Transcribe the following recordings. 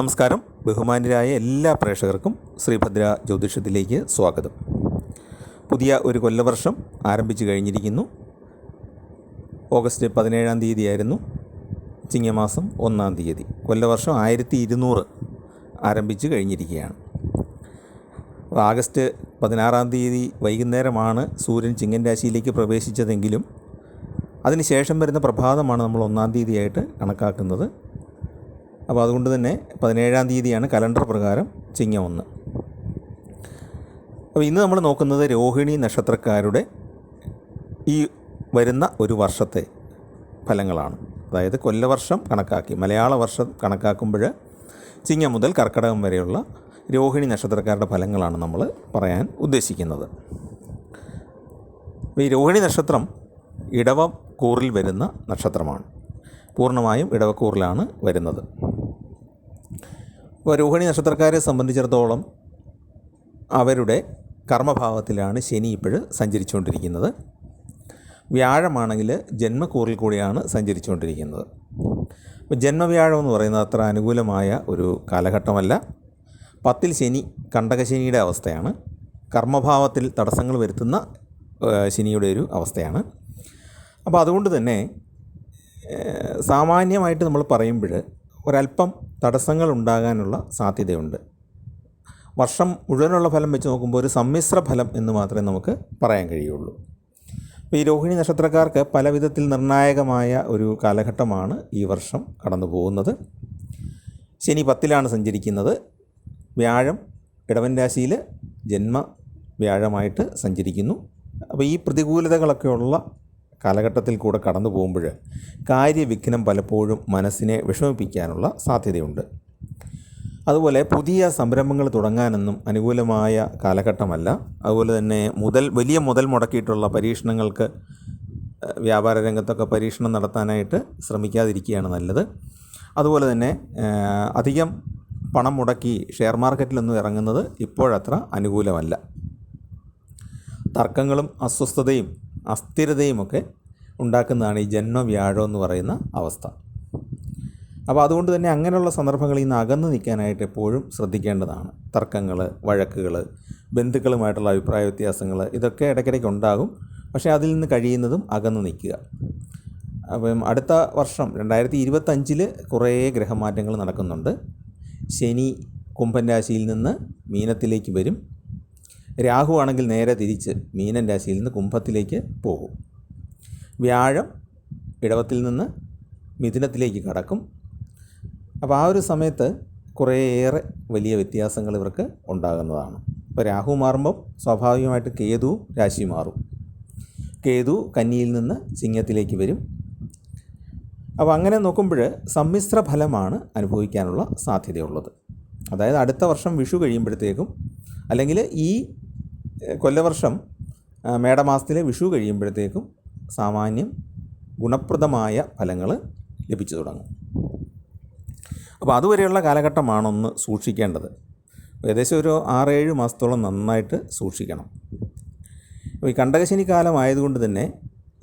നമസ്കാരം. ബഹുമാന്യരായ എല്ലാ പ്രേക്ഷകർക്കും ശ്രീഭദ്ര ജ്യോതിഷത്തിലേക്ക് സ്വാഗതം. പുതിയ ഒരു കൊല്ലവർഷം ആരംഭിച്ചു കഴിഞ്ഞിരിക്കുന്നു. ഓഗസ്റ്റ് 17-ാം തീയതിയായിരുന്നു ചിങ്ങമാസം 1-ാം തീയതി. കൊല്ലവർഷം 1200 ആരംഭിച്ചു കഴിഞ്ഞിരിക്കുകയാണ്. ആഗസ്റ്റ് 16-ാം തീയതി വൈകുന്നേരമാണ് സൂര്യൻ ചിങ്ങൻ രാശിയിലേക്ക് പ്രവേശിച്ചതെങ്കിലും അതിനുശേഷം വരുന്ന പ്രഭാതമാണ് നമ്മൾ 1-ാം തീയതിയായിട്ട് കണക്കാക്കുന്നത്. അപ്പോൾ അതുകൊണ്ട് തന്നെ 17-ാം തീയതിയാണ് കലണ്ടർ പ്രകാരം ചിങ്ങം 1. അപ്പോൾ ഇന്ന് നമ്മൾ നോക്കുന്നത് രോഹിണി നക്ഷത്രക്കാരുടെ ഈ വരുന്ന ഒരു വർഷത്തെ ഫലങ്ങളാണ്. അതായത് കൊല്ലവർഷം കണക്കാക്കി മലയാള വർഷം കണക്കാക്കുമ്പോൾ ചിങ്ങം മുതൽ കർക്കിടകം വരെയുള്ള രോഹിണി നക്ഷത്രക്കാരുടെ ഫലങ്ങളാണ് നമ്മൾ പറയാൻ ഉദ്ദേശിക്കുന്നത്. ഈ രോഹിണി നക്ഷത്രം ഇടവക്കൂറിൽ വരുന്ന നക്ഷത്രമാണ്. പൂർണ്ണമായും ഇടവക്കൂറിലാണ് വരുന്നത്. അപ്പോൾ രോഹിണി നക്ഷത്രക്കാരെ സംബന്ധിച്ചിടത്തോളം അവരുടെ കർമ്മഭാവത്തിലാണ് ശനി ഇപ്പോഴും സഞ്ചരിച്ചുകൊണ്ടിരിക്കുന്നത്. വ്യാഴമാണെങ്കിൽ ജന്മക്കൂറിൽ കൂടിയാണ് സഞ്ചരിച്ചുകൊണ്ടിരിക്കുന്നത്. അപ്പോൾ ജന്മവ്യാഴം എന്ന് പറയുന്നത് അത്ര അനുകൂലമായ ഒരു കാലഘട്ടമല്ല. 10-ൽ ശനി കണ്ടകശനിയുടെ അവസ്ഥയാണ്. കർമ്മഭാവത്തിൽ തടസ്സങ്ങൾ വരുത്തുന്ന ശനിയുടെ ഒരു അവസ്ഥയാണ്. അപ്പോൾ അതുകൊണ്ട് തന്നെ സാമാന്യമായിട്ട് നമ്മൾ പറയുമ്പോൾ ഒരല്പം തടസ്സങ്ങൾ ഉണ്ടാകാനുള്ള സാധ്യതയുണ്ട്. വർഷം മുഴുവനുള്ള ഫലം വെച്ച് നോക്കുമ്പോൾ ഒരു സമ്മിശ്ര ഫലം എന്ന് മാത്രമേ നമുക്ക് പറയാൻ കഴിയുള്ളൂ. അപ്പോൾ ഈ രോഹിണി നക്ഷത്രക്കാർക്ക് പല വിധത്തിൽ നിർണായകമായ ഒരു കാലഘട്ടമാണ് ഈ വർഷം കടന്നു പോകുന്നത്. ശനി 10-ലാണ് സഞ്ചരിക്കുന്നത്. വ്യാഴം ഇടവൻ രാശിയിൽ ജന്മ വ്യാഴമായിട്ട് സഞ്ചരിക്കുന്നു. അപ്പോൾ ഈ പ്രതികൂലതകളൊക്കെയുള്ള കാലഘട്ടത്തിൽ കൂടെ കടന്നു പോകുമ്പോൾ കാര്യവിഘ്നം പലപ്പോഴും മനസ്സിനെ വിഷമിപ്പിക്കാനുള്ള സാധ്യതയുണ്ട്. അതുപോലെ പുതിയ സംരംഭങ്ങൾ തുടങ്ങാനൊന്നും അനുകൂലമായ കാലഘട്ടമല്ല. അതുപോലെ തന്നെ വലിയ മുതൽ മുടക്കിയിട്ടുള്ള പരീക്ഷണങ്ങൾക്ക് വ്യാപാര രംഗത്തൊക്കെ പരീക്ഷണം നടത്താനായിട്ട് ശ്രമിക്കാതിരിക്കുകയാണ് നല്ലത്. അതുപോലെ തന്നെ അധികം പണം മുടക്കി ഷെയർ മാർക്കറ്റിലൊന്നും ഇറങ്ങുന്നത് ഇപ്പോഴത്ര അനുകൂലമല്ല. തർക്കങ്ങളും അസ്വസ്ഥതയും അസ്ഥിരതയുമൊക്കെ ഉണ്ടാക്കുന്നതാണ് ഈ ജന്മവ്യാഴം എന്ന് പറയുന്ന അവസ്ഥ. അപ്പോൾ അതുകൊണ്ട് തന്നെ അങ്ങനെയുള്ള സന്ദർഭങ്ങളിൽ നിന്ന് അകന്നു നിൽക്കാനായിട്ട് എപ്പോഴും ശ്രദ്ധിക്കേണ്ടതാണ്. തർക്കങ്ങൾ, വഴക്കുകൾ, ബന്ധുക്കളുമായിട്ടുള്ള അഭിപ്രായ വ്യത്യാസങ്ങൾ ഇതൊക്കെ ഇടയ്ക്കിടയ്ക്ക് ഉണ്ടാകും. പക്ഷേ അതിൽ നിന്ന് കഴിയുന്നതും അകന്നു നിൽക്കുക. അപ്പം അടുത്ത വർഷം 2025-ൽ കുറേ ഗ്രഹമാറ്റങ്ങൾ നടക്കുന്നുണ്ട്. ശനി കുംഭൻ രാശിയിൽ നിന്ന് മീനത്തിലേക്ക് വരും. രാഹു ആണെങ്കിൽ നേരെ തിരിച്ച് മീനൻ രാശിയിൽ നിന്ന് കുംഭത്തിലേക്ക് പോകും. വ്യാഴം ഇടവത്തിൽ നിന്ന് മിഥുനത്തിലേക്ക് കടക്കും. അപ്പോൾ ആ ഒരു സമയത്ത് കുറേയേറെ വലിയ വ്യത്യാസങ്ങൾ ഇവർക്ക് ഉണ്ടാകുന്നതാണ്. ഇപ്പോൾ രാഹു മാറുമ്പോൾ സ്വാഭാവികമായിട്ട് കേതു രാശി മാറും. കേതു കന്നിയിൽ നിന്ന് ചിങ്ങത്തിലേക്ക് വരും. അപ്പോൾ അങ്ങനെ നോക്കുമ്പോൾ സമ്മിശ്ര ഫലമാണ് അനുഭവിക്കാനുള്ള സാധ്യതയുള്ളത്. അതായത് അടുത്ത വർഷം വിഷു കഴിയുമ്പോഴത്തേക്കും അല്ലെങ്കിൽ ഈ കൊല്ലവർഷം മേടമാസത്തിലെ വിഷു കഴിയുമ്പോഴത്തേക്കും സാമാന്യം ഗുണപ്രദമായ ഫലങ്ങൾ ലഭിച്ചു തുടങ്ങും. അപ്പോൾ അതുവരെയുള്ള കാലഘട്ടമാണൊന്ന് സൂക്ഷിക്കേണ്ടത്. ഏകദേശം ഒരു 6-7 മാസത്തോളം നന്നായിട്ട് സൂക്ഷിക്കണം. അപ്പോൾ ഈ കണ്ടകശനി കാലമായതുകൊണ്ട് തന്നെ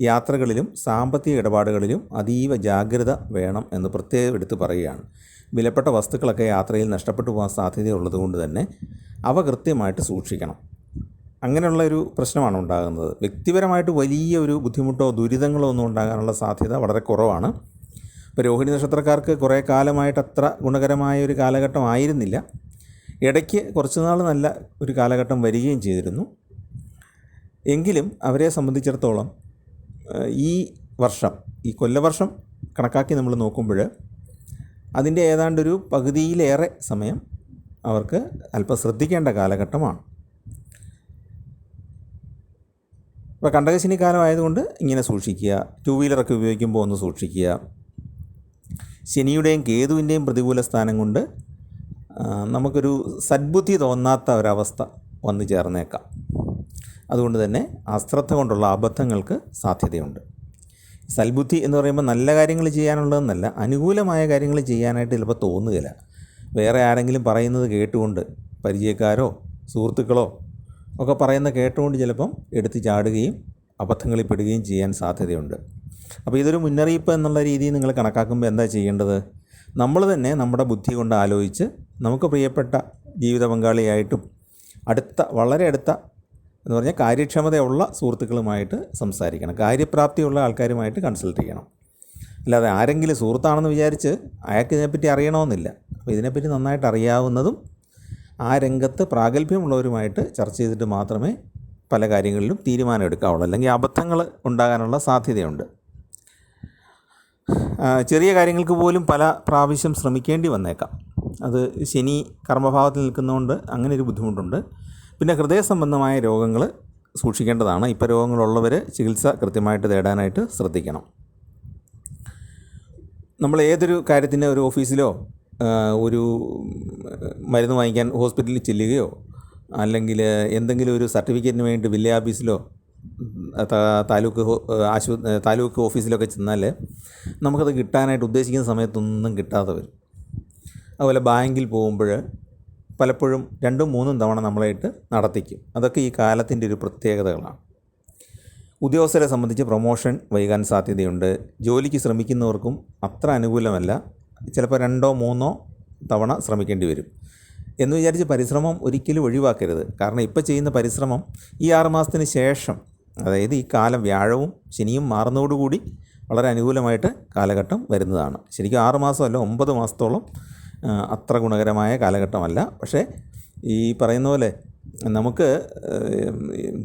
യാത്രകളിലും സാമ്പത്തിക ഇടപാടുകളിലും അതീവ ജാഗ്രത വേണം എന്ന് പ്രത്യേകം എടുത്ത് പറയുകയാണ്. വിലപ്പെട്ട വസ്തുക്കളൊക്കെ യാത്രയിൽ നഷ്ടപ്പെട്ടു പോകാൻ സാധ്യതയുള്ളത് കൊണ്ട് തന്നെ അവ കൃത്യമായിട്ട് സൂക്ഷിക്കണം. അങ്ങനെയുള്ളൊരു പ്രശ്നമാണ് ഉണ്ടാകുന്നത്. വ്യക്തിപരമായിട്ട് വലിയ ഒരു ബുദ്ധിമുട്ടോ ദുരിതങ്ങളോ ഒന്നും ഉണ്ടാകാനുള്ള സാധ്യത വളരെ കുറവാണ്. ഇപ്പോൾ രോഹിണി നക്ഷത്രക്കാർക്ക് കുറേ കാലമായിട്ട് അത്ര ഗുണകരമായ ഒരു കാലഘട്ടം ആയിരുന്നില്ല. ഇടയ്ക്ക് കുറച്ച് നാൾ നല്ല ഒരു കാലഘട്ടം വരികയും ചെയ്തിരുന്നു. എങ്കിലും അവരെ സംബന്ധിച്ചിടത്തോളം ഈ വർഷം ഈ കൊല്ലവർഷം കണക്കാക്കി നമ്മൾ നോക്കുമ്പോൾ അതിൻ്റെ ഏതാണ്ടൊരു പകുതിയിലേറെ സമയം അവർക്ക് അല്പം ശ്രദ്ധിക്കേണ്ട കാലഘട്ടമാണ്. ഇപ്പോൾ കണ്ടകശനി കാലമായതുകൊണ്ട് ഇങ്ങനെ സൂക്ഷിക്കുക. 2 വീലറൊക്കെ ഉപയോഗിക്കുമ്പോൾ ഒന്ന് സൂക്ഷിക്കുക. ശനിയുടെയും കേതുവിൻ്റെയും പ്രതികൂല സ്ഥാനം കൊണ്ട് നമുക്കൊരു സദ്ബുദ്ധി തോന്നാത്ത ഒരവസ്ഥ വന്നു ചേർന്നേക്കാം. അതുകൊണ്ട് തന്നെ അശ്രദ്ധ കൊണ്ടുള്ള അബദ്ധങ്ങൾക്ക് സാധ്യതയുണ്ട്. സൽബുദ്ധി എന്ന് പറയുമ്പോൾ നല്ല കാര്യങ്ങൾ ചെയ്യാനുള്ളതെന്നല്ല, അനുകൂലമായ കാര്യങ്ങൾ ചെയ്യാനായിട്ട് ചിലപ്പോൾ തോന്നുകയില്ല. വേറെ ആരെങ്കിലും പറയുന്നത് കേട്ടുകൊണ്ട് പരിചയക്കാരോ സുഹൃത്തുക്കളോ ഒക്കെ പറയുന്ന കേട്ടുകൊണ്ട് ചിലപ്പം എടുത്ത് ചാടുകയും അബദ്ധങ്ങളിൽ പെടുകയും ചെയ്യാൻ സാധ്യതയുണ്ട്. അപ്പോൾ ഇതൊരു മുന്നറിയിപ്പ് എന്നുള്ള രീതിയിൽ നിങ്ങൾ കണക്കാക്കുമ്പോൾ എന്താ ചെയ്യേണ്ടത്? നമ്മൾ തന്നെ നമ്മുടെ ബുദ്ധി കൊണ്ട് ആലോചിച്ച് നമുക്ക് പ്രിയപ്പെട്ട ജീവിത പങ്കാളിയായിട്ടും വളരെ അടുത്ത എന്ന് പറഞ്ഞാൽ കാര്യക്ഷമതയുള്ള സുഹൃത്തുക്കളുമായിട്ട് സംസാരിക്കണം. കാര്യപ്രാപ്തിയുള്ള ആൾക്കാരുമായിട്ട് കൺസൾട്ട് ചെയ്യണം. അല്ലാതെ ആരെങ്കിലും സുഹൃത്താണെന്ന് വിചാരിച്ച് അയാൾക്ക് ഇതിനെപ്പറ്റി അറിയണമെന്നില്ല. അപ്പോൾ ഇതിനെപ്പറ്റി നന്നായിട്ട് അറിയാവുന്നതും ആ രംഗത്ത് പ്രാഗൽഭ്യമുള്ളവരുമായിട്ട് ചർച്ച ചെയ്തിട്ട് മാത്രമേ പല കാര്യങ്ങളിലും തീരുമാനം എടുക്കാവുള്ളൂ. അല്ലെങ്കിൽ അബദ്ധങ്ങൾ ഉണ്ടാകാനുള്ള സാധ്യതയുണ്ട്. ചെറിയ കാര്യങ്ങൾക്ക് പോലും പല പ്രാവശ്യം ശ്രമിക്കേണ്ടി വന്നേക്കാം. അത് ശനി കർമ്മഭാവത്തിൽ നിൽക്കുന്നതുകൊണ്ട് അങ്ങനെ ഒരു ബുദ്ധിമുട്ടുണ്ട്. പിന്നെ ഹൃദയ സംബന്ധമായ രോഗങ്ങൾ സൂക്ഷിക്കേണ്ടതാണ്. ഇപ്പോൾ രോഗങ്ങളുള്ളവർ ചികിത്സ കൃത്യമായിട്ട് തേടാനായിട്ട് ശ്രദ്ധിക്കണം. നമ്മൾ ഏതൊരു കാര്യത്തിന് ഒരു ഓഫീസിലോ ഒരു മരുന്ന് വാങ്ങിക്കാൻ ഹോസ്പിറ്റലിൽ ചെല്ലുകയോ അല്ലെങ്കിൽ എന്തെങ്കിലും ഒരു സർട്ടിഫിക്കറ്റിന് വേണ്ടി വില്ലേജ് ഓഫീസിലോ താലൂക്ക് ഓഫീസിലൊക്കെ ചെന്നാൽ നമുക്കത് കിട്ടാനായിട്ട് ഉദ്ദേശിക്കുന്ന സമയത്തൊന്നും കിട്ടാതെ വരും. അതുപോലെ ബാങ്കിൽ പോകുമ്പോൾ പലപ്പോഴും 2-3 തവണ നമ്മളായിട്ട് നടത്തിക്കും. അതൊക്കെ ഈ കാലത്തിൻ്റെ ഒരു പ്രത്യേകതകളാണ്. ഉദ്യോഗസ്ഥരെ സംബന്ധിച്ച് പ്രൊമോഷൻ വൈകാൻ സാധ്യതയുണ്ട്. ജോലിക്ക് ശ്രമിക്കുന്നവർക്കും അത്ര അനുകൂലമല്ല. ചിലപ്പോൾ 2-3 തവണ ശ്രമിക്കേണ്ടി വരും. എന്ന് വിചാരിച്ച് പരിശ്രമം ഒരിക്കലും ഒഴിവാക്കരുത്. കാരണം ഇപ്പോൾ ചെയ്യുന്ന പരിശ്രമം ഈ 6 മാസത്തിന് ശേഷം, അതായത് ഈ കാലം വ്യാഴവും ശനിയും മാറുന്നതോടുകൂടി വളരെ അനുകൂലമായിട്ട് കാലഘട്ടം വരുന്നതാണ്. ശരിക്കും 6 മാസമല്ല, 9 മാസത്തോളം അത്ര ഗുണകരമായ കാലഘട്ടമല്ല. പക്ഷേ ഈ പറയുന്ന പോലെ നമുക്ക്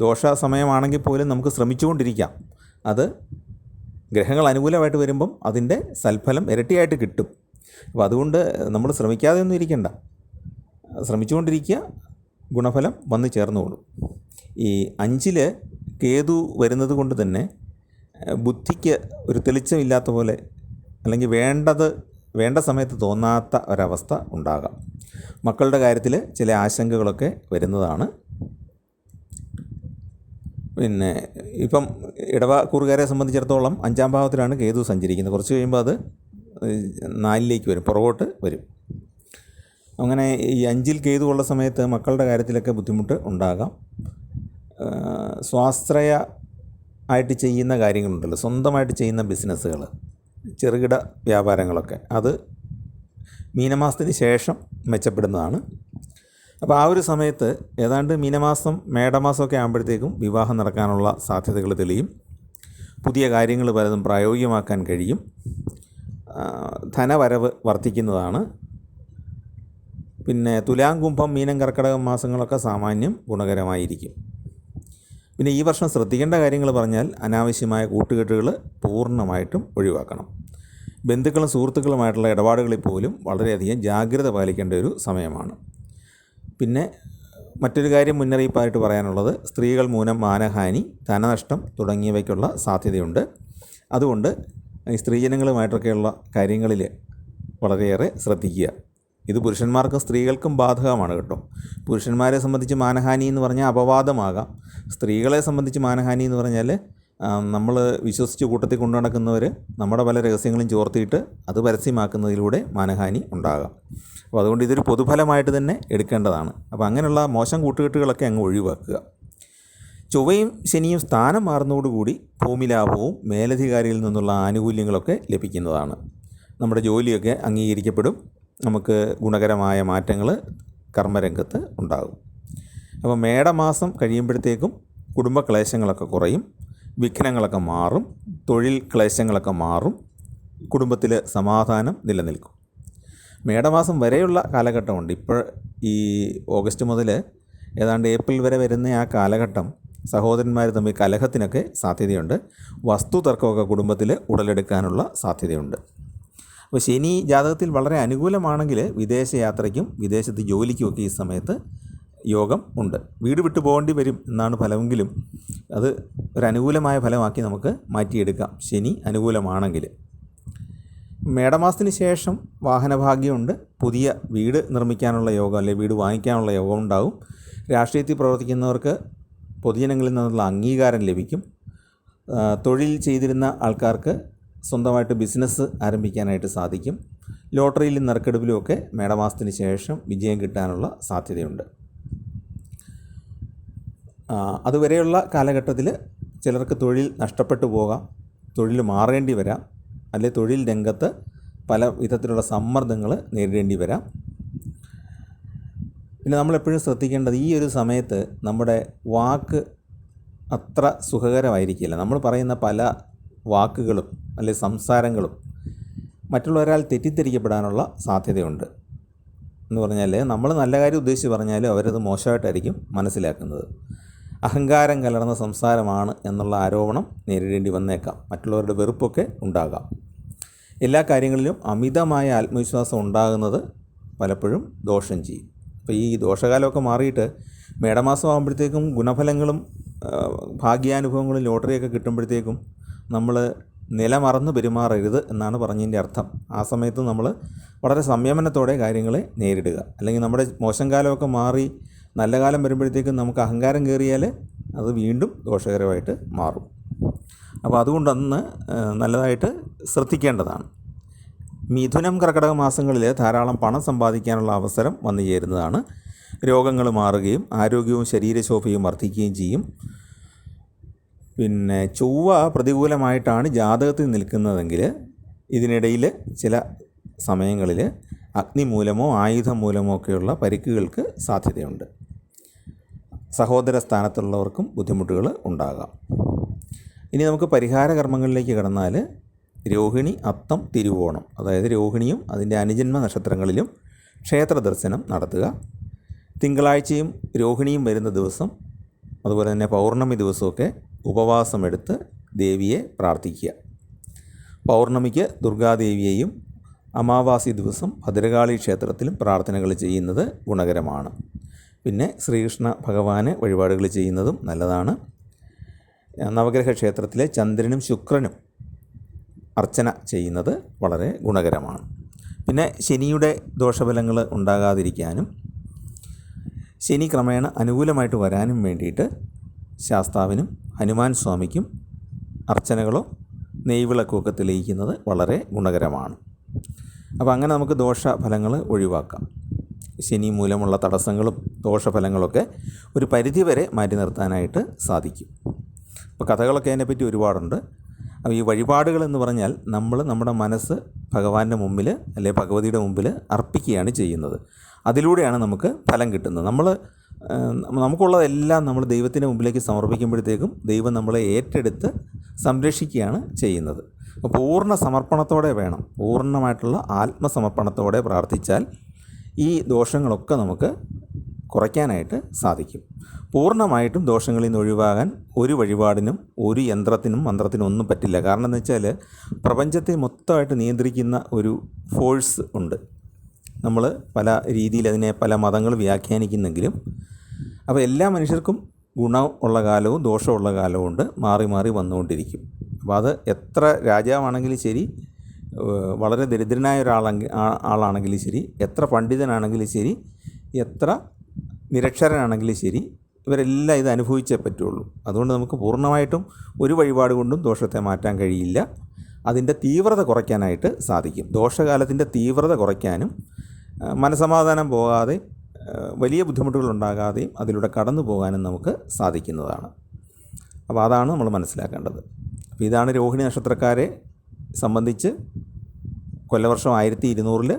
ദോഷ സമയമാണെങ്കിൽ പോലും നമുക്ക് ശ്രമിച്ചുകൊണ്ടിരിക്കാം. അത് ഗ്രഹങ്ങൾ അനുകൂലമായിട്ട് വരുമ്പം അതിൻ്റെ സൽഫലം ഇരട്ടിയായിട്ട് കിട്ടും. അപ്പോൾ അതുകൊണ്ട് നമ്മൾ ശ്രമിക്കാതെ ഒന്നും ഇരിക്കണ്ട, ശ്രമിച്ചുകൊണ്ടിരിക്കുക, ഗുണഫലം വന്ന് ചേർന്നുകൊള്ളും. ഈ 5-ൽ കേതു വരുന്നത് കൊണ്ട് തന്നെ ബുദ്ധിക്ക് ഒരു തെളിച്ചമില്ലാത്ത പോലെ, അല്ലെങ്കിൽ വേണ്ട സമയത്ത് തോന്നാത്ത ഒരവസ്ഥ ഉണ്ടാകാം. മക്കളുടെ കാര്യത്തിൽ ചില ആശങ്കകളൊക്കെ വരുന്നതാണ്. പിന്നെ ഇപ്പം ഇടവക്കൂറുകാരെ സംബന്ധിച്ചിടത്തോളം 5-ാം ഭാവത്തിലാണ് കേതു സഞ്ചരിക്കുന്നത്. കുറച്ച് കഴിയുമ്പോൾ അത് 4-ലേക്ക് വരും, പുറകോട്ട് വരും. അങ്ങനെ ഈ 5-ൽ കേതു ഉള്ള സമയത്ത് മക്കളുടെ കാര്യത്തിലൊക്കെ ബുദ്ധിമുട്ട് ഉണ്ടാകാം. സ്വാശ്രയ ആയിട്ട് ചെയ്യുന്ന കാര്യങ്ങളുണ്ടല്ലോ, സ്വന്തമായിട്ട് ചെയ്യുന്ന ബിസിനസ്സുകൾ, ചെറുകിട വ്യാപാരങ്ങളൊക്കെ, അത് മീനമാസത്തിന് ശേഷം മെച്ചപ്പെടുന്നതാണ്. അപ്പോൾ ആ ഒരു സമയത്ത് ഏതാണ്ട് മീനമാസം മേടമാസമൊക്കെ ആകുമ്പോഴത്തേക്കും വിവാഹം നടക്കാനുള്ള സാധ്യതകൾ തെളിയും. പുതിയ കാര്യങ്ങൾ പലതും പ്രായോഗികമാക്കാൻ കഴിയും. ധനവരവ് വർദ്ധിക്കുന്നതാണ്. പിന്നെ തുലാം, കുംഭം, മീനം, കർക്കിടകം മാസങ്ങളൊക്കെ സാമാന്യം ഗുണകരമായിരിക്കും. പിന്നെ ഈ വർഷം ശ്രദ്ധിക്കേണ്ട കാര്യങ്ങൾ പറഞ്ഞാൽ അനാവശ്യമായ കൂട്ടുകെട്ടുകൾ പൂർണ്ണമായിട്ടും ഒഴിവാക്കണം. ബന്ധുക്കളും സുഹൃത്തുക്കളുമായിട്ടുള്ള ഇടപാടുകളിൽ പോലും വളരെയധികം ജാഗ്രത പാലിക്കേണ്ട ഒരു സമയമാണ്. പിന്നെ മറ്റൊരു കാര്യം മുന്നറിയിപ്പായിട്ട് പറയാനുള്ളത്, സ്ത്രീകൾ മൂലം മാനഹാനി, ധനനഷ്ടം തുടങ്ങിയവയ്ക്കുള്ള സാധ്യതയുണ്ട്. അതുകൊണ്ട് ഈ സ്ത്രീജനങ്ങളുമായിട്ടൊക്കെയുള്ള കാര്യങ്ങളിൽ വളരെയേറെ ശ്രദ്ധിക്കുക. ഇത് പുരുഷന്മാർക്കും സ്ത്രീകൾക്കും ബാധകമാണ് കേട്ടോ. പുരുഷന്മാരെ സംബന്ധിച്ച് മാനഹാനി എന്ന് പറഞ്ഞാൽ അപവാദമാകാം. സ്ത്രീകളെ സംബന്ധിച്ച് മാനഹാനി എന്ന് പറഞ്ഞാൽ നമ്മൾ വിശ്വസിച്ച് കൂട്ടത്തിൽ കൊണ്ടു നടക്കുന്നവർ നമ്മുടെ പല രഹസ്യങ്ങളും ചോർത്തിയിട്ട് അത് പരസ്യമാക്കുന്നതിലൂടെ മാനഹാനി ഉണ്ടാകാം. അപ്പോൾ അതുകൊണ്ട് ഇതൊരു പൊതുഫലമായിട്ട് തന്നെ എടുക്കേണ്ടതാണ്. അപ്പോൾ അങ്ങനെയുള്ള മോശം കൂട്ടുകെട്ടുകളൊക്കെ അങ്ങ് ഒഴിവാക്കുക. ചൊവ്വയും ശനിയും സ്ഥാനം മാറുന്നതോടുകൂടി ഭൂമിലാഭവും മേലധികാരിയിൽ നിന്നുള്ള ആനുകൂല്യങ്ങളൊക്കെ ലഭിക്കുന്നതാണ്. നമ്മുടെ ജോലിയൊക്കെ അംഗീകരിക്കപ്പെടും. നമുക്ക് ഗുണകരമായ മാറ്റങ്ങൾ കർമ്മരംഗത്ത് ഉണ്ടാകും. അപ്പോൾ മേടമാസം കഴിയുമ്പോഴത്തേക്കും കുടുംബ ക്ലേശങ്ങളൊക്കെ കുറയും, വിഘ്നങ്ങളൊക്കെ മാറും, തൊഴിൽ ക്ലേശങ്ങളൊക്കെ മാറും, കുടുംബത്തിൽ സമാധാനം നിലനിൽക്കും. മേടമാസം വരെയുള്ള കാലഘട്ടമുണ്ട്. ഇപ്പോൾ ഈ ഓഗസ്റ്റ് മുതൽ ഏതാണ്ട് ഏപ്രിൽ വരെ വരുന്ന ആ കാലഘട്ടം സഹോദരന്മാർ തമ്മിൽ കലഹത്തിനൊക്കെ സാധ്യതയുണ്ട്. വസ്തു തർക്കമൊക്കെ കുടുംബത്തിൽ ഉടലെടുക്കാനുള്ള സാധ്യതയുണ്ട്. അപ്പോൾ ശനി ജാതകത്തിൽ വളരെ അനുകൂലമാണെങ്കിൽ വിദേശയാത്രയ്ക്കും വിദേശത്ത് ജോലിക്കുമൊക്കെ ഈ സമയത്ത് യോഗം ഉണ്ട്. വീട് വിട്ടു പോകേണ്ടി വരും എന്നാണ് ഫലമെങ്കിലും അത് ഒരു അനുകൂലമായ ഫലമാക്കി നമുക്ക് മാറ്റിയെടുക്കാം ശനി അനുകൂലമാണെങ്കിൽ. മേടമാസത്തിന് ശേഷം വാഹനഭാഗ്യമുണ്ട്. പുതിയ വീട് നിർമ്മിക്കാനുള്ള യോഗം, അല്ലെങ്കിൽ വീട് വാങ്ങിക്കാനുള്ള യോഗം ഉണ്ടാകും. രാഷ്ട്രീയത്തിൽ പ്രവർത്തിക്കുന്നവർക്ക് പൊതുജനങ്ങളിൽ നിന്നുള്ള അംഗീകാരം ലഭിക്കും. തൊഴിൽ ചെയ്തിരുന്ന ആൾക്കാർക്ക് സ്വന്തമായിട്ട് ബിസിനസ് ആരംഭിക്കാനായിട്ട് സാധിക്കും. ലോട്ടറിയിലും നറുക്കെടുപ്പിലുമൊക്കെ മേടമാസത്തിന് ശേഷം വിജയം കിട്ടാനുള്ള സാധ്യതയുണ്ട്. അതുവരെയുള്ള കാലഘട്ടത്തിൽ ചിലർക്ക് തൊഴിൽ നഷ്ടപ്പെട്ടു പോകാം, തൊഴിൽ മാറേണ്ടി വരാം, അല്ലെങ്കിൽ തൊഴിൽ രംഗത്ത് പല വിധത്തിലുള്ള സമ്മർദ്ദങ്ങൾ നേരിടേണ്ടി വരാം. പിന്നെ നമ്മളെപ്പോഴും ശ്രദ്ധിക്കേണ്ടത് ഈ ഒരു സമയത്ത് നമ്മുടെ വാക്ക് അത്ര സുഖകരമായിരിക്കില്ല. നമ്മൾ പറയുന്ന പല വാക്കുകളും അല്ലെങ്കിൽ സംസാരങ്ങളും മറ്റുള്ളവരാൽ തെറ്റിദ്ധരിക്കപ്പെടാനുള്ള സാധ്യതയുണ്ട്. എന്ന് പറഞ്ഞാൽ നമ്മൾ നല്ല കാര്യം ഉദ്ദേശിച്ച് പറഞ്ഞാലും അവരത് മോശമായിട്ടായിരിക്കും മനസ്സിലാക്കുന്നത്. അഹങ്കാരം കലർന്ന സംസാരമാണ് എന്നുള്ള ആരോപണം നേരിടേണ്ടി വന്നേക്കാം. മറ്റുള്ളവരുടെ വെറുപ്പൊക്കെ ഉണ്ടാകാം. എല്ലാ കാര്യങ്ങളിലും അമിതമായ ആത്മവിശ്വാസം ഉണ്ടാകുന്നത് പലപ്പോഴും ദോഷം ചെയ്യും. അപ്പോൾ ഈ ദോഷകാലമൊക്കെ മാറിയിട്ട് മേടമാസം ആകുമ്പോഴത്തേക്കും ഗുണഫലങ്ങളും ഭാഗ്യാനുഭവങ്ങളും ലോട്ടറിയൊക്കെ കിട്ടുമ്പോഴത്തേക്കും നമ്മൾ നിലമറന്ന് പെരുമാറരുത് എന്നാണ് പറഞ്ഞതിൻ്റെ അർത്ഥം. ആ സമയത്ത് നമ്മൾ വളരെ സംയമനത്തോടെ കാര്യങ്ങളെ നേരിടുക. അല്ലെങ്കിൽ നമ്മുടെ മോശം കാലമൊക്കെ മാറി നല്ല കാലം വരുമ്പോഴത്തേക്കും നമുക്ക് അഹങ്കാരം കയറിയാൽ അത് വീണ്ടും ദോഷകരമായിട്ട് മാറും. അപ്പോൾ അതുകൊണ്ട് അന്ന് നല്ലതായിട്ട് ശ്രദ്ധിക്കേണ്ടതാണ്. മിഥുനം കർക്കിടക മാസങ്ങളിൽ ധാരാളം പണം സമ്പാദിക്കാനുള്ള അവസരം വന്നു ചേരുന്നതാണ്. രോഗങ്ങൾ മാറുകയും ആരോഗ്യവും ശരീരശോഭയും വർദ്ധിക്കുകയും ചെയ്യും. പിന്നെ ചൊവ്വ പ്രതികൂലമായിട്ടാണ് ജാതകത്തിൽ നിൽക്കുന്നതെങ്കിൽ ഇതിനിടയിൽ ചില സമയങ്ങളിൽ അഗ്നി മൂലമോ ആയുധം മൂലമോ ഒക്കെയുള്ള പരിക്കുകൾക്ക് സാധ്യതയുണ്ട്. സഹോദര സ്ഥാനത്തുള്ളവർക്കും ബുദ്ധിമുട്ടുകൾ ഉണ്ടാകാം. ഇനി നമുക്ക് പരിഹാര കർമ്മങ്ങളിലേക്ക് കടന്നാൽ രോഹിണി, അത്തം, തിരുവോണം, അതായത് രോഹിണിയും അതിൻ്റെ അനുജന്മ നക്ഷത്രങ്ങളിലും ക്ഷേത്ര ദർശനം നടത്തുക. തിങ്കളാഴ്ചയും രോഹിണിയും വരുന്ന ദിവസം അതുപോലെ തന്നെ പൗർണമി ദിവസമൊക്കെ ഉപവാസമെടുത്ത് ദേവിയെ പ്രാർത്ഥിക്കുക. പൗർണമിക്ക് ദുർഗാദേവിയെയും അമാവാസി ദിവസം ഭദ്രകാളി ക്ഷേത്രത്തിലും പ്രാർത്ഥനകൾ ചെയ്യുന്നത് ഗുണകരമാണ്. പിന്നെ ശ്രീകൃഷ്ണ ഭഗവാന് വഴിപാടുകൾ ചെയ്യുന്നതും നല്ലതാണ്. നവഗ്രഹ ക്ഷേത്രത്തിലെ ചന്ദ്രനും ശുക്രനും അർച്ചന ചെയ്യുന്നത് വളരെ ഗുണകരമാണ്. പിന്നെ ശനിയുടെ ദോഷഫലങ്ങൾ ഉണ്ടാകാതിരിക്കാനും ശനി ക്രമേണ അനുകൂലമായിട്ട് വരാനും വേണ്ടിയിട്ട് ശാസ്താവിനും ഹനുമാൻ സ്വാമിക്കും അർച്ചനകളോ നെയ്വിളക്കുമൊക്കെ തെളിയിക്കുന്നത് വളരെ ഗുണകരമാണ്. അപ്പോൾ അങ്ങനെ നമുക്ക് ദോഷഫലങ്ങൾ ഒഴിവാക്കാം. ശനി മൂലമുള്ള തടസ്സങ്ങളും ദോഷഫലങ്ങളൊക്കെ ഒരു പരിധിവരെ മാറ്റി നിർത്താനായിട്ട് സാധിക്കും. അപ്പോൾ കഥകളൊക്കെ അതിനെപ്പറ്റി ഒരുപാടുണ്ട്. അപ്പോൾ ഈ വഴിപാടുകൾ എന്ന് പറഞ്ഞാൽ നമ്മൾ നമ്മുടെ മനസ്സ് ഭഗവാന്റെ മുമ്പിൽ അല്ലെങ്കിൽ ഭഗവതിയുടെ മുമ്പിൽ അർപ്പിക്കുകയാണ് ചെയ്യുന്നത്. അതിലൂടെയാണ് നമുക്ക് ഫലം കിട്ടുന്നത്. നമുക്കുള്ളതെല്ലാം നമ്മൾ ദൈവത്തിൻ്റെ മുമ്പിലേക്ക് സമർപ്പിക്കുമ്പോഴത്തേക്കും ദൈവം നമ്മളെ ഏറ്റെടുത്ത് സംരക്ഷിക്കുകയാണ് ചെയ്യുന്നത്. അപ്പോൾ പൂർണ്ണ സമർപ്പണത്തോടെ വേണം, പൂർണ്ണമായിട്ടുള്ള ആത്മസമർപ്പണത്തോടെ പ്രാർത്ഥിച്ചാൽ ഈ ദോഷങ്ങളൊക്കെ നമുക്ക് കുറയ്ക്കാനായിട്ട് സാധിക്കും. പൂർണ്ണമായിട്ടും ദോഷങ്ങളിൽ നിന്ന് ഒഴിവാകാൻ ഒരു വഴിപാടിനും ഒരു യന്ത്രത്തിനും മന്ത്രത്തിനും ഒന്നും പറ്റില്ല. കാരണം എന്ന് വെച്ചാൽ പ്രപഞ്ചത്തെ മൊത്തമായിട്ട് നിയന്ത്രിക്കുന്ന ഒരു ഫോഴ്സ് ഉണ്ട്. നമ്മൾ പല രീതിയിൽ അതിനെ പല മതങ്ങൾ വ്യാഖ്യാനിക്കുന്നെങ്കിലും അപ്പോൾ എല്ലാ മനുഷ്യർക്കും ഗുണമുള്ള കാലവും ദോഷമുള്ള കാലവും ഉണ്ട്, മാറി മാറി വന്നുകൊണ്ടിരിക്കും. അപ്പോൾ അത് എത്ര രാജാവാണെങ്കിലും ശരി, വളരെ ദരിദ്രനായ ആളാണെങ്കിലും ശരി, എത്ര പണ്ഡിതനാണെങ്കിലും ശരി, എത്ര നിരക്ഷരനാണെങ്കിലും ശരി, ഇവരെല്ലാം ഇത് അനുഭവിച്ചേ പറ്റുള്ളൂ. അതുകൊണ്ട് നമുക്ക് പൂർണ്ണമായിട്ടും ഒരു വഴിപാട് കൊണ്ടും ദോഷത്തെ മാറ്റാൻ കഴിയില്ല. അതിൻ്റെ തീവ്രത കുറയ്ക്കാനായിട്ട് സാധിക്കും. ദോഷകാലത്തിൻ്റെ തീവ്രത കുറയ്ക്കാനും മനസമാധാനം പോകാതെ വലിയ ബുദ്ധിമുട്ടുകൾ ഉണ്ടാകാതെയും അതിലൂടെ കടന്നു പോകാനും നമുക്ക് സാധിക്കുന്നതാണ്. അപ്പോൾ അതാണ് നമ്മൾ മനസ്സിലാക്കേണ്ടത്. അപ്പോൾ ഇതാണ് രോഹിണി നക്ഷത്രക്കാരെ സംബന്ധിച്ച് കൊല്ലവർഷം 1200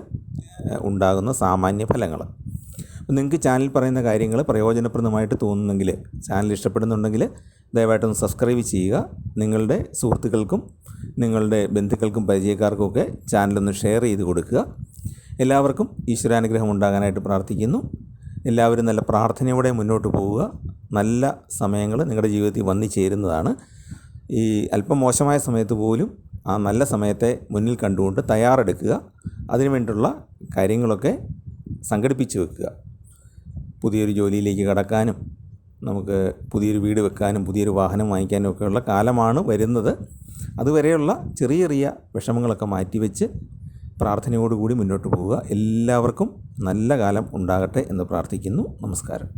ഉണ്ടാകുന്ന സാമാന്യ ഫലങ്ങൾ. നിങ്ങൾക്ക് ചാനൽ പറയുന്ന കാര്യങ്ങൾ പ്രയോജനപ്രദമായിട്ട് തോന്നുന്നെങ്കിൽ, ചാനൽ ഇഷ്ടപ്പെടുന്നുണ്ടെങ്കിൽ ദയവായിട്ടൊന്ന് സബ്സ്ക്രൈബ് ചെയ്യുക. നിങ്ങളുടെ സുഹൃത്തുക്കൾക്കും നിങ്ങളുടെ ബന്ധുക്കൾക്കും പരിചയക്കാർക്കുമൊക്കെ ചാനലൊന്ന് ഷെയർ ചെയ്ത് കൊടുക്കുക. എല്ലാവർക്കും ഈശ്വരാനുഗ്രഹം ഉണ്ടാകാനായിട്ട് പ്രാർത്ഥിക്കുന്നു. എല്ലാവരും നല്ല പ്രാർത്ഥനയോടെ മുന്നോട്ട് പോവുക. നല്ല സമയങ്ങൾ നിങ്ങളുടെ ജീവിതത്തിൽ വന്നു ചേരുന്നതാണ്. ഈ അല്പം മോശമായ സമയത്ത് പോലും ആ നല്ല സമയത്തെ മുന്നിൽ കണ്ടുകൊണ്ട് തയ്യാറെടുക്കുക. അതിനുവേണ്ടിയുള്ള കാര്യങ്ങളൊക്കെ സംഘടിപ്പിച്ച് വെക്കുക. പുതിയൊരു ജോലിയിലേക്ക് കടക്കാനും നമുക്ക് പുതിയൊരു വീട് വെക്കാനും പുതിയൊരു വാഹനം വാങ്ങിക്കാനും ഒക്കെയുള്ള കാലമാണ് വരുന്നത്. അതുവരെയുള്ള ചെറിയ ചെറിയ വിഷമങ്ങളൊക്കെ മാറ്റിവെച്ച് പ്രാർത്ഥനയോടുകൂടി മുന്നോട്ട് പോവുക. എല്ലാവർക്കും നല്ല കാലം ഉണ്ടാകട്ടെ എന്ന് പ്രാർത്ഥിക്കുന്നു. നമസ്കാരം.